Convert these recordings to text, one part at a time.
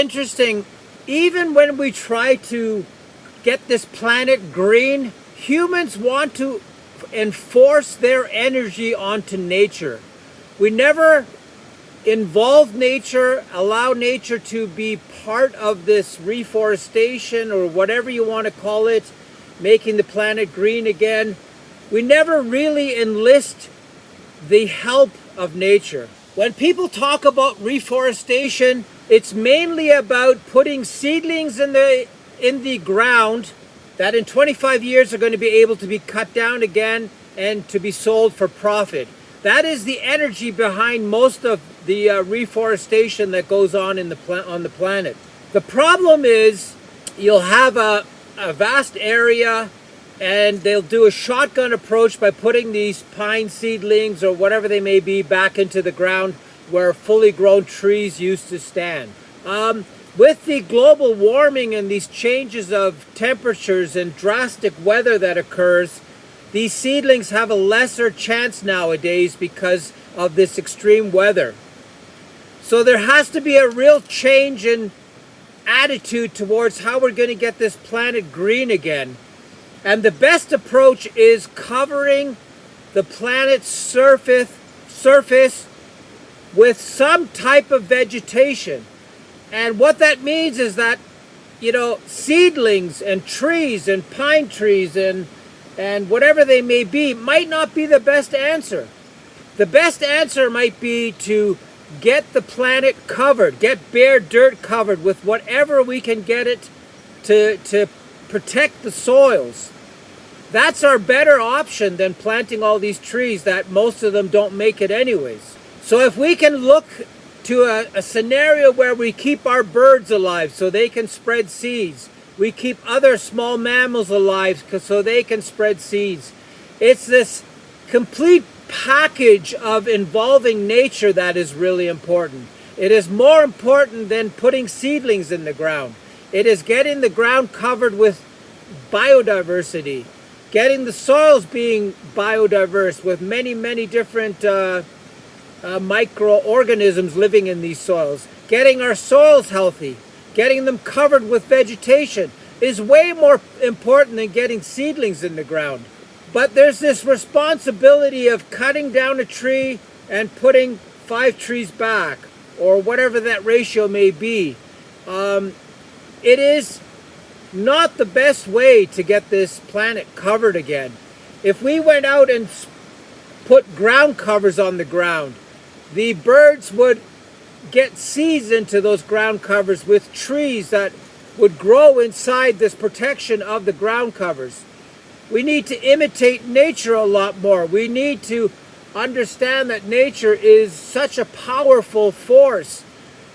interesting. Even when we try to get this planet green, humans want to enforce their energy onto nature. We never involve nature, allow nature to be part of this reforestation or whatever you want to call it, making the planet green again. We never really enlist the help of nature. When people talk about reforestation, it's mainly about putting seedlings in the ground that in 25 years are going to be able to be cut down again and to be sold for profit. That is the energy behind most of the reforestation that goes on on the planet. The problem is you'll have a vast area and they'll do a shotgun approach by putting these pine seedlings or whatever they may be back into the ground where fully grown trees used to stand. With the global warming and these changes of temperatures and drastic weather that occurs, these seedlings have a lesser chance nowadays because of this extreme weather. So there has to be a real change in attitude towards how we're going to get this planet green again. And the best approach is covering the planet's surface with some type of vegetation. And what that means is that, seedlings and trees and pine trees and whatever they may be might not be the best answer. The best answer might be to get the planet covered, get bare dirt covered with whatever we can get it to protect the soils. That's our better option than planting all these trees that most of them don't make it anyways. So if we can look to a scenario where we keep our birds alive so they can spread seeds, we keep other small mammals alive so they can spread seeds. It's this complete package of involving nature that is really important. It is more important than putting seedlings in the ground. It is getting the ground covered with biodiversity, getting the soils being biodiverse with many, many different microorganisms living in these soils. Getting our soils healthy, getting them covered with vegetation is way more important than getting seedlings in the ground. But there's this responsibility of cutting down a tree and putting 5 trees back, or whatever that ratio may be. It is not the best way to get this planet covered again. If we went out and put ground covers on the ground, the birds would get seeds into those ground covers with trees that would grow inside this protection of the ground covers. We need to imitate nature a lot more. We need to understand that nature is such a powerful force,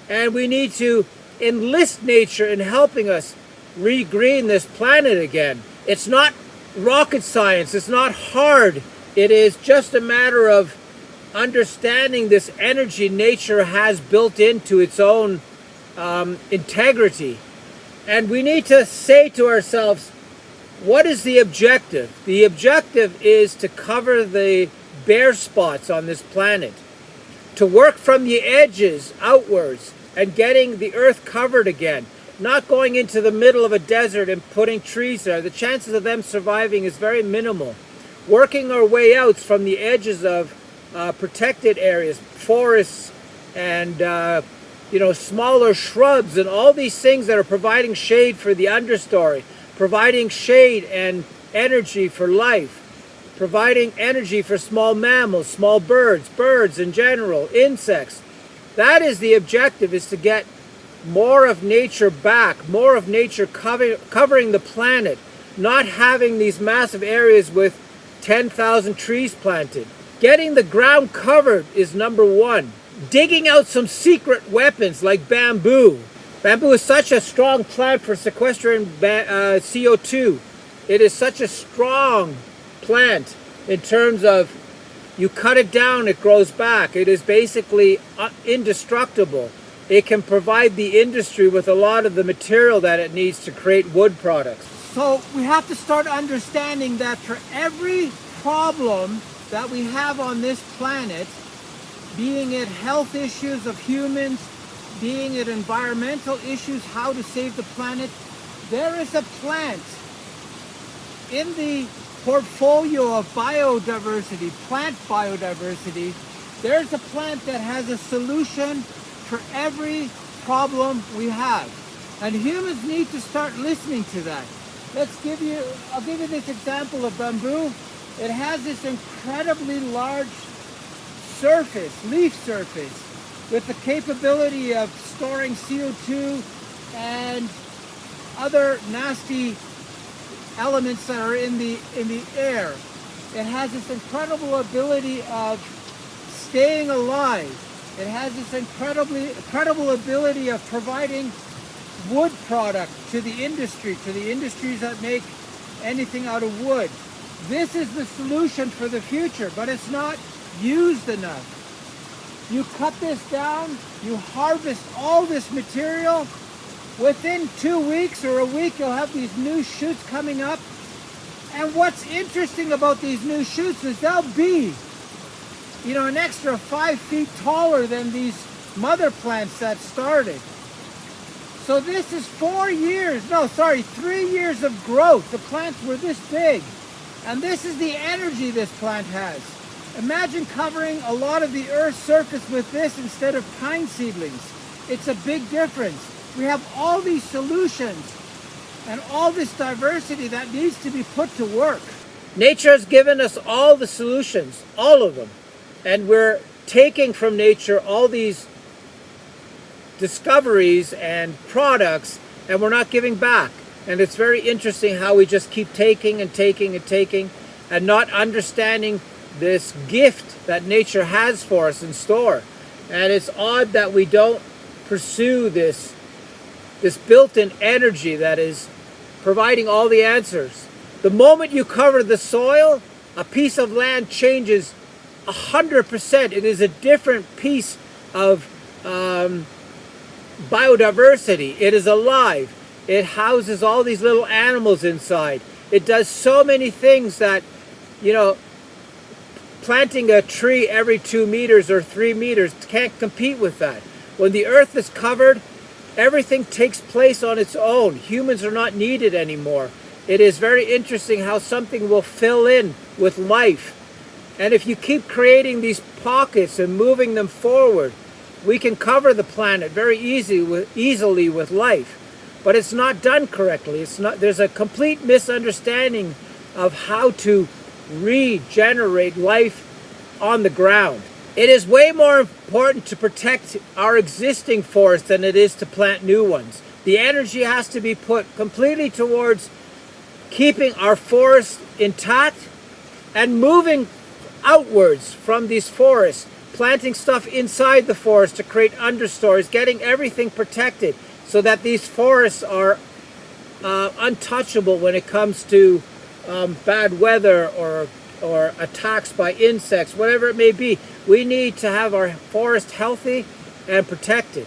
and we need to enlist nature in helping us regreen this planet again. It's not rocket science. It's not hard. It is just a matter of understanding this energy nature has built into its own integrity. And we need to say to ourselves, what is the objective? The objective is to cover the bare spots on this planet, to work from the edges outwards and getting the earth covered again, not going into the middle of a desert and putting trees there. The chances of them surviving is very minimal. Working our way out from the edges of protected areas, forests, and smaller shrubs, and all these things that are providing shade for the understory, providing shade and energy for life, providing energy for small mammals, small birds in general, insects. That is the objective, is to get more of nature back, more of nature covering the planet, not having these massive areas with 10,000 trees planted. Getting the ground covered is number one. Digging out some secret weapons like bamboo. Bamboo is such a strong plant for sequestering CO2. It is such a strong plant in terms of you cut it down, it grows back. It is basically indestructible. It can provide the industry with a lot of the material that it needs to create wood products. So we have to start understanding that for every problem that we have on this planet, being it health issues of humans, being it environmental issues, how to save the planet, there is a plant in the portfolio of biodiversity, plant biodiversity. There's a plant that has a solution for every problem we have. And humans need to start listening to that. I'll give you this example of bamboo. It has this incredibly large surface, leaf surface, with the capability of storing CO2 and other nasty elements that are in the air. It has this incredible ability of staying alive. It has this incredible ability of providing wood product to the industries that make anything out of wood. This is the solution for the future, but it's not used enough. You cut this down, you harvest all this material. Within 2 weeks or a week, you'll have these new shoots coming up. And what's interesting about these new shoots is they'll be, an extra 5 feet taller than these mother plants that started. So this is 3 years of growth. The plants were this big. And this is the energy this plant has. Imagine covering a lot of the Earth's surface with this instead of pine seedlings. It's a big difference. We have all these solutions and all this diversity that needs to be put to work. Nature has given us all the solutions, all of them. And we're taking from nature all these discoveries and products, and we're not giving back. And it's very interesting how we just keep taking and taking and taking and not understanding this gift that nature has for us in store. And it's odd that we don't pursue this built-in energy that is providing all the answers. The moment you cover the soil, a piece of land changes 100%. It is a different piece of biodiversity. It is alive. It houses all these little animals inside. It does so many things that, planting a tree every 2 meters or 3 meters can't compete with that. When the earth is covered, everything takes place on its own. Humans are not needed anymore. It is very interesting how something will fill in with life. And if you keep creating these pockets and moving them forward, we can cover the planet very easily with life. But it's not done correctly. There's a complete misunderstanding of how to regenerate life on the ground. It is way more important to protect our existing forests than it is to plant new ones. The energy has to be put completely towards keeping our forests intact and moving outwards from these forests, planting stuff inside the forest to create understories, getting everything protected so that these forests are untouchable when it comes to bad weather or attacks by insects, whatever it may be. We need to have our forest healthy and protected,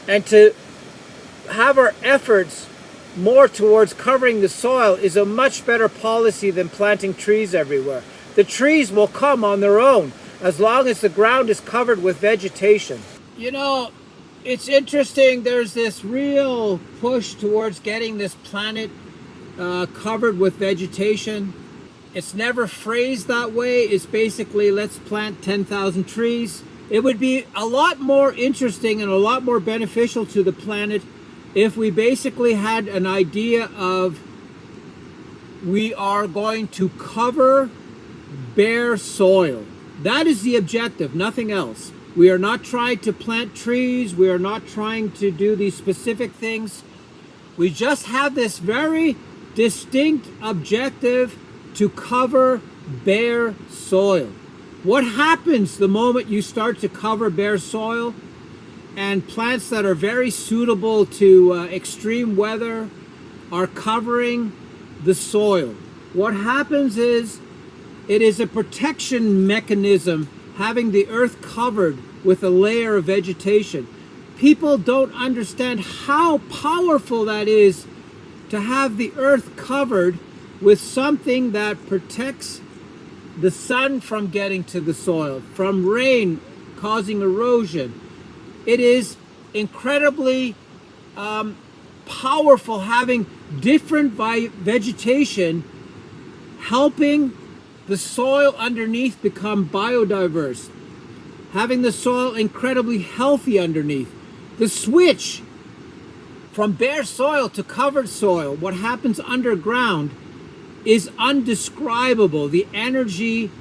and to have our efforts more towards covering the soil is a much better policy than planting trees everywhere. The trees will come on their own as long as the ground is covered with vegetation. It's interesting, there's this real push towards getting this planet covered with vegetation. It's never phrased that way. It's basically, let's plant 10,000 trees. It would be a lot more interesting and a lot more beneficial to the planet if we basically had an idea of we are going to cover bare soil. That is the objective, nothing else. We are not trying to plant trees. We are not trying to do these specific things. We just have this very distinct objective to cover bare soil. What happens the moment you start to cover bare soil and plants that are very suitable to extreme weather are covering the soil? What happens is it is a protection mechanism, having the earth covered with a layer of vegetation. People don't understand how powerful that is to have the earth covered with something that protects the sun from getting to the soil, from rain causing erosion. It is incredibly powerful, having different vegetation, helping the soil underneath become biodiverse, having the soil incredibly healthy underneath. The switch from bare soil to covered soil, what happens underground, is undescribable. The energy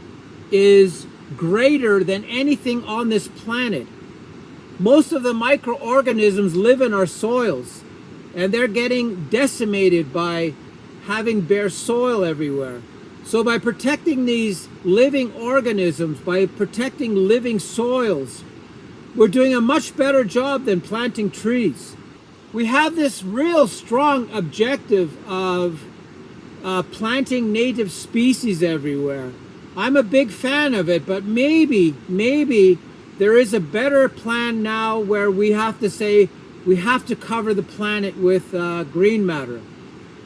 is greater than anything on this planet. Most of the microorganisms live in our soils, and they're getting decimated by having bare soil everywhere. So by protecting these living organisms, by protecting living soils, we're doing a much better job than planting trees. We have this real strong objective of planting native species everywhere. I'm a big fan of it, but maybe there is a better plan now where we have to say we have to cover the planet with green matter.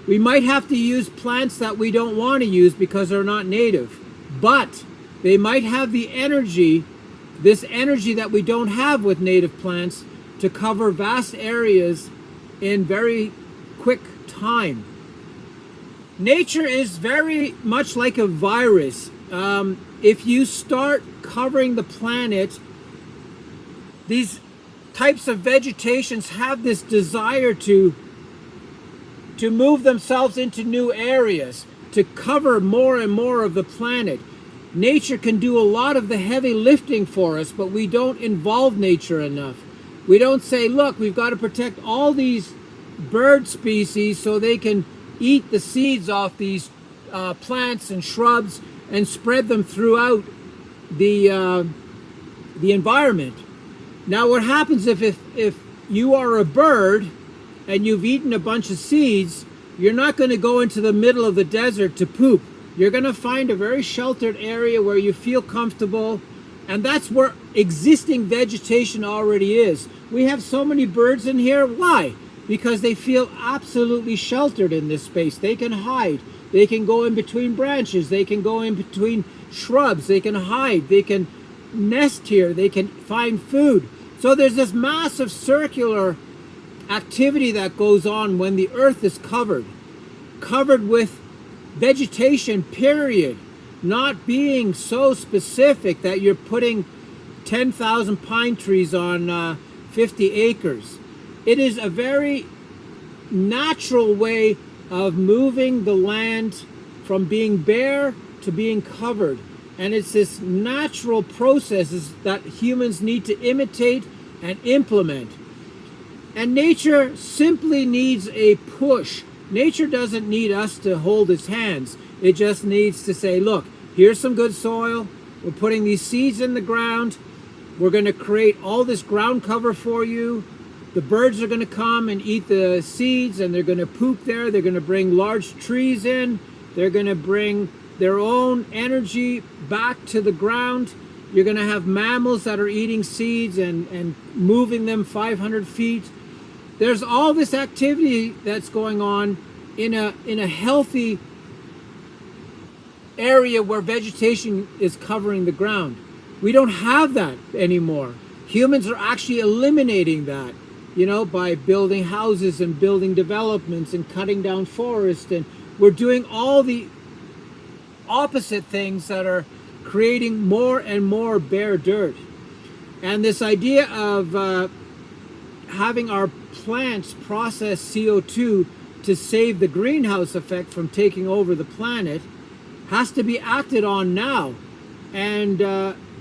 We might have to use plants that we don't want to use because they're not native, but they might have the energy, this energy that we don't have with native plants, to cover vast areas in very quick time. Nature is very much like a virus. If you start covering the planet, these types of vegetations have this desire to move themselves into new areas, to cover more and more of the planet. Nature can do a lot of the heavy lifting for us, but we don't involve nature enough. We don't say, look, we've got to protect all these bird species so they can eat the seeds off these plants and shrubs and spread them throughout the environment. Now what happens if you are a bird and you've eaten a bunch of seeds, you're not going to go into the middle of the desert to poop. You're going to find a very sheltered area where you feel comfortable, and that's where existing vegetation already is. We have so many birds in here. Why? Because they feel absolutely sheltered in this space. They can hide. They can go in between branches. They can go in between shrubs. They can hide. They can nest here. They can find food. So there's this massive circular activity that goes on when the earth is covered with vegetation, period, not being so specific that you're putting 10,000 pine trees on 50 acres. It is a very natural way of moving the land from being bare to being covered. And it's this natural processes that humans need to imitate and implement. And nature simply needs a push. Nature doesn't need us to hold its hands. It just needs to say, look, here's some good soil. We're putting these seeds in the ground. We're going to create all this ground cover for you. The birds are going to come and eat the seeds, and they're going to poop there. They're going to bring large trees in. They're going to bring their own energy back to the ground. You're going to have mammals that are eating seeds and moving them 500 feet. There's all this activity that's going on in a healthy area where vegetation is covering the ground. We don't have that anymore. Humans are actually eliminating that, by building houses and building developments and cutting down forests, and we're doing all the opposite things that are creating more and more bare dirt. And this idea of having our plants process CO2 to save the greenhouse effect from taking over the planet has to be acted on now. And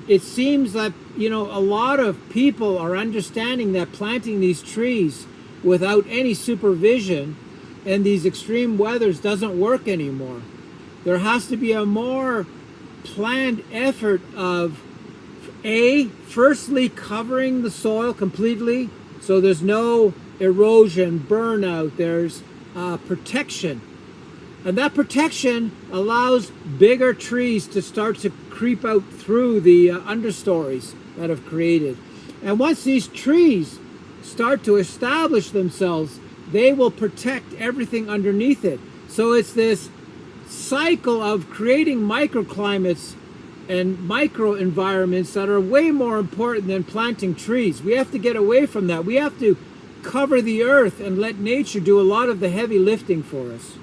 it seems that, a lot of people are understanding that planting these trees without any supervision in these extreme weathers doesn't work anymore. There has to be a more planned effort of firstly covering the soil completely so there's no erosion, burnout, there's protection. And that protection allows bigger trees to start to creep out through the understories that have created. And once these trees start to establish themselves, they will protect everything underneath it. So it's this cycle of creating microclimates and micro environments that are way more important than planting trees. We have to get away from that. We have to cover the earth and let nature do a lot of the heavy lifting for us.